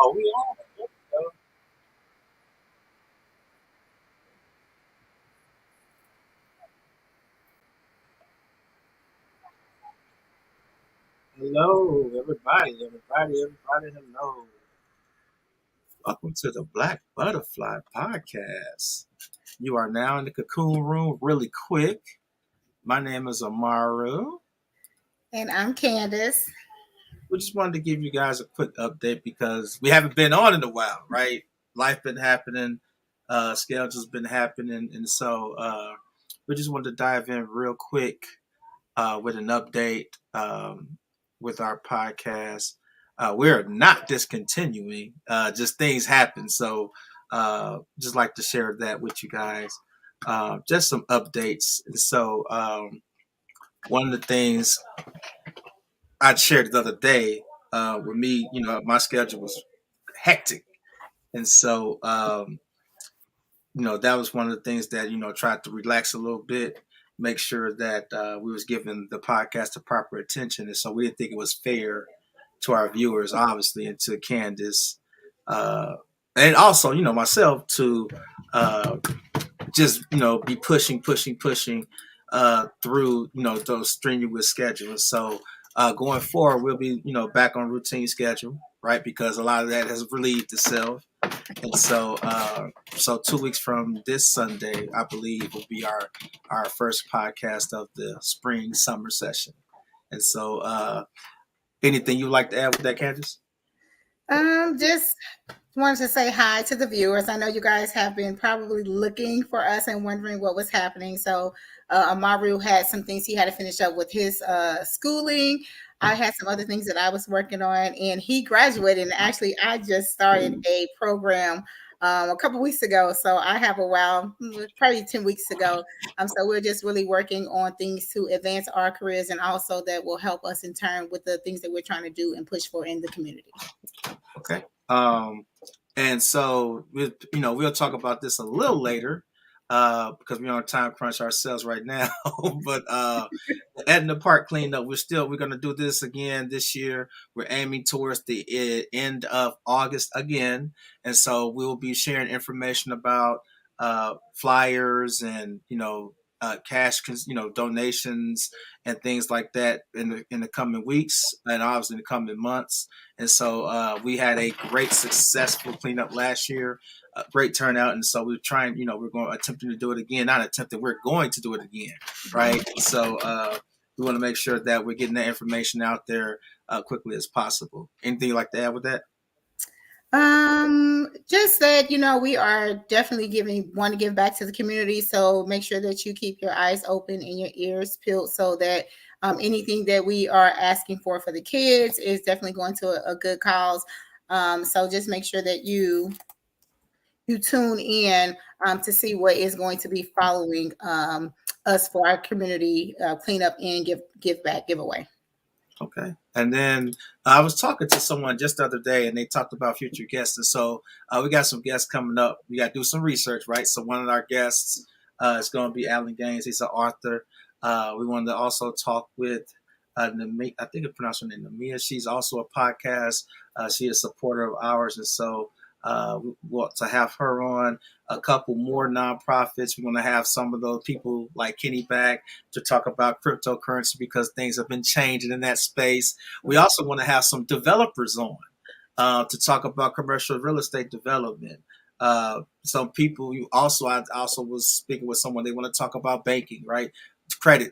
Oh, we on. There we go. Hello, everybody, hello. Welcome to the Black Butterfly Podcast. You are now in the cocoon room really quick. My name is Amaru. And I'm Candace. We just wanted to give you guys a quick update because we haven't been on in a while, right? Life been happening, schedules been happening, and so we just wanted to dive in real quick with an update with our podcast. We're not discontinuing, just things happen. So just like to share that with you guys. Just some updates. And so one of the things I shared the other day with me, my schedule was hectic. And so, that was one of the things that, tried to relax a little bit, make sure that we was giving the podcast the proper attention. And so we didn't think it was fair to our viewers, obviously, and to Candace, uh, and also, myself to uh, just, be pushing through, those strenuous schedules. So going forward, we'll be, back on routine schedule, right? Because a lot of that has relieved itself. And so 2 weeks from this Sunday, I believe, will be our first podcast of the spring summer session. And so, anything you'd like to add with that, Candace? Just wanted to say hi to the viewers. I know you guys have been probably looking for us and wondering what was happening. So Amaru had some things he had to finish up with his schooling. I had some other things that I was working on, and he graduated. And actually, I just started a program a couple weeks ago. So I have a while, probably 10 weeks ago. So we're just really working on things to advance our careers and also that will help us in turn with the things that we're trying to do and push for in the community. Okay. And so we'll talk about this a little later because we're on a time crunch ourselves right now. But Edna Park cleanup, we're going to do this again this year. We're aiming towards the end of August again, and so we will be sharing information about flyers and cash, donations and things like that in the coming weeks and obviously in the coming months. And so we had a great successful cleanup last year, a great turnout. And so we're trying, we're going attempting to do it again. Not attempting, we're going to do it again, right? So we want to make sure that we're getting that information out there quickly as possible. Anything you'd like to add with that? Just that, we are definitely want to give back to the community. So make sure that you keep your eyes open and your ears peeled so that anything that we are asking for the kids is definitely going to a good cause. So just make sure that you tune in to see what is going to be following us for our community cleanup and give back giveaway. Okay. And then I was talking to someone just the other day and they talked about future guests. And so we got some guests coming up. We got to do some research, right? So one of our guests is going to be Alan Gaines. He's an author. We wanted to also talk with I think I pronounced her name Namia. She's also a podcast. She is a supporter of ours. And so we want to have her on, a couple more nonprofits. We want to have some of those people like Kenny back to talk about cryptocurrency because things have been changing in that space. We also want to have some developers on to talk about commercial real estate development. Some people I also was speaking with someone, they want to talk about banking, right? Credit,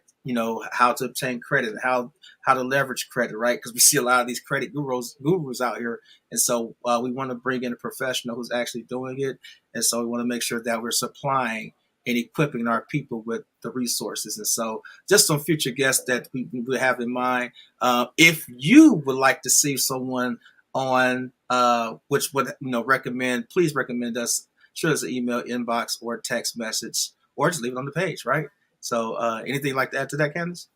how to obtain credit, how to leverage credit, right? Because we see a lot of these credit gurus out here. And so we want to bring in a professional who's actually doing it. And so we want to make sure that we're supplying and equipping our people with the resources. And so just some future guests that we have in mind. If you would like to see someone on which would recommend, please recommend us. Shoot us an email inbox or text message or just leave it on the page, right? So anything like to add to that, Candace?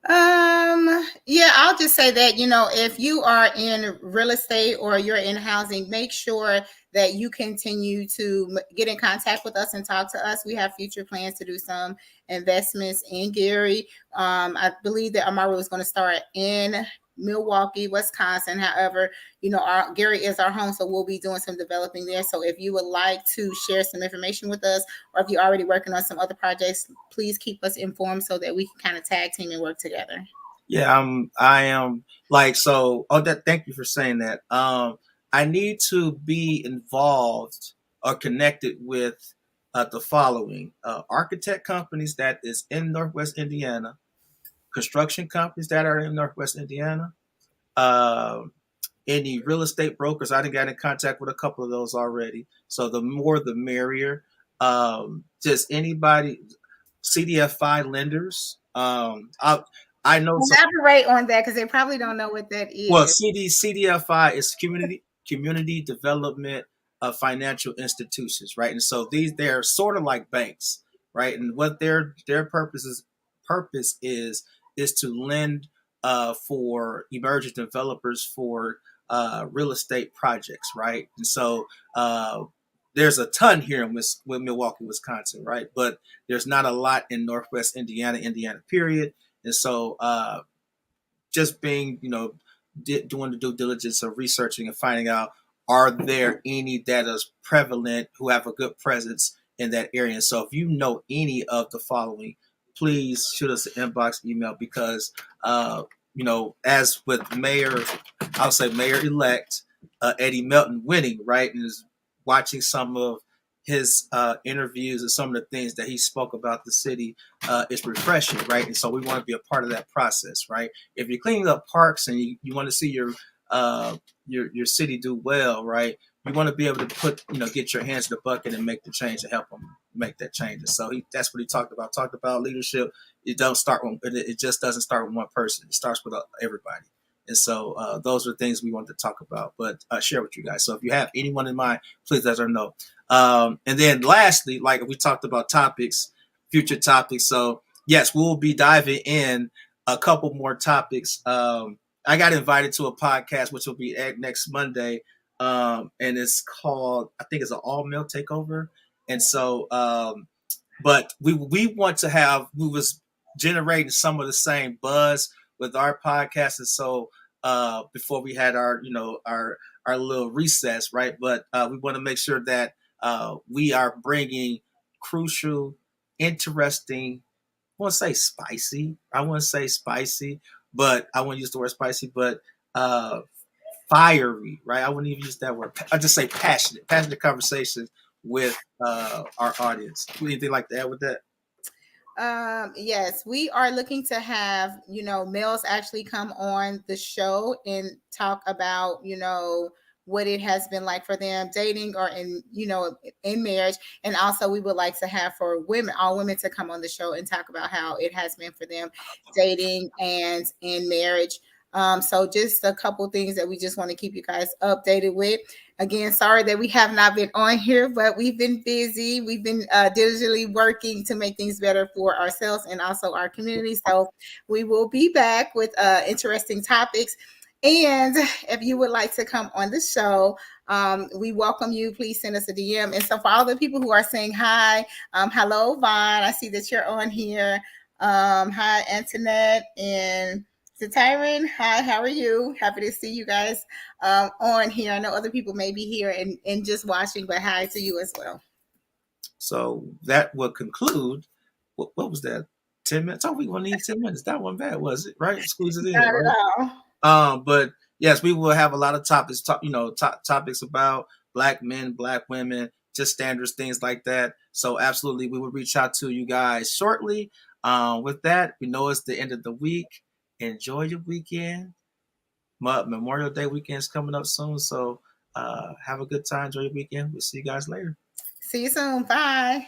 Yeah, I'll just say that, if you are in real estate or you're in housing, make sure that you continue to get in contact with us and talk to us. We have future plans to do some investments in Gary. I believe that Amaru is going to start in Milwaukee, Wisconsin. However, Gary is our home, so we'll be doing some developing there. So if you would like to share some information with us, or if you're already working on some other projects, please keep us informed so that we can kind of tag team and work together. Yeah, I am like so. Oh, that. Thank you for saying that. I need to be involved or connected with the following architect companies that is in Northwest Indiana, construction companies that are in Northwest Indiana, uh, any real estate brokers. I didn't get in contact with a couple of those already. So the more the merrier. Just anybody, CDFI lenders. I know some. Elaborate on that because they probably don't know what that Well, is. CDFI is community development of financial institutions, right? And so they're sort of like banks, right? And what their purpose is to lend for emerging developers for real estate projects, right? And so there's a ton here in Milwaukee, Wisconsin, right? But there's not a lot in Northwest Indiana, period. And so just being, doing the due diligence of researching and finding out, are there any that is prevalent who have a good presence in that area? And so if you know any of the following, please shoot us an inbox email because, as with I'll say Mayor-elect Eddie Melton winning, right, and is watching some of his interviews and some of the things that he spoke about the city is refreshing, right? And so we want to be a part of that process, right? If you're cleaning up parks and you want to see your city do well, right? You want to be able to get your hands in the bucket and make the change to help them make that change. And so that's what he talked about. Talked about leadership. It just doesn't start with one person. It starts with everybody. And so those are things we wanted to talk about, but share with you guys. So if you have anyone in mind, please let us know. And then lastly, like we talked about future topics. So yes, we'll be diving in a couple more topics. I got invited to a podcast, which will be next Monday. And it's called, I think it's an all male takeover. And so, but we want to we was generating some of the same buzz with our podcast. And so, before we had our little recess, right? But we want to make sure that we are bringing crucial, interesting. I want to say spicy. But I wouldn't use the word spicy. But fiery, right? I wouldn't even use that word. I just say passionate conversations with our audience. Anything like that with that? Yes, we are looking to have, males actually come on the show and talk about, what it has been like for them dating or in marriage. And also we would like to have for all women to come on the show and talk about how it has been for them dating and in marriage. So just a couple things that we just want to keep you guys updated with. Again, sorry that we have not been on here, but we've been busy. We've been diligently working to make things better for ourselves and also our community. So we will be back with interesting topics. And if you would like to come on the show, we welcome you. Please send us a DM. And so for all the people who are saying hi, hello, Vaughn. I see that you're on here. Hi, Antoinette and so Tyron, hi, how are you? Happy to see you guys on here. I know other people may be here and just watching, but hi to you as well. So that will conclude. What was that? 10 minutes? Oh, we only need 10 minutes. That wasn't bad, was it? Right? Squeeze it in. Not right? At all. But yes, we will have a lot of topics, topics about Black men, Black women, just standards, things like that. So absolutely, we will reach out to you guys shortly. With that, we know it's the end of the week. Enjoy your weekend. Memorial Day weekend is coming up soon. So have a good time. Enjoy your weekend. We'll see you guys later. See you soon. Bye.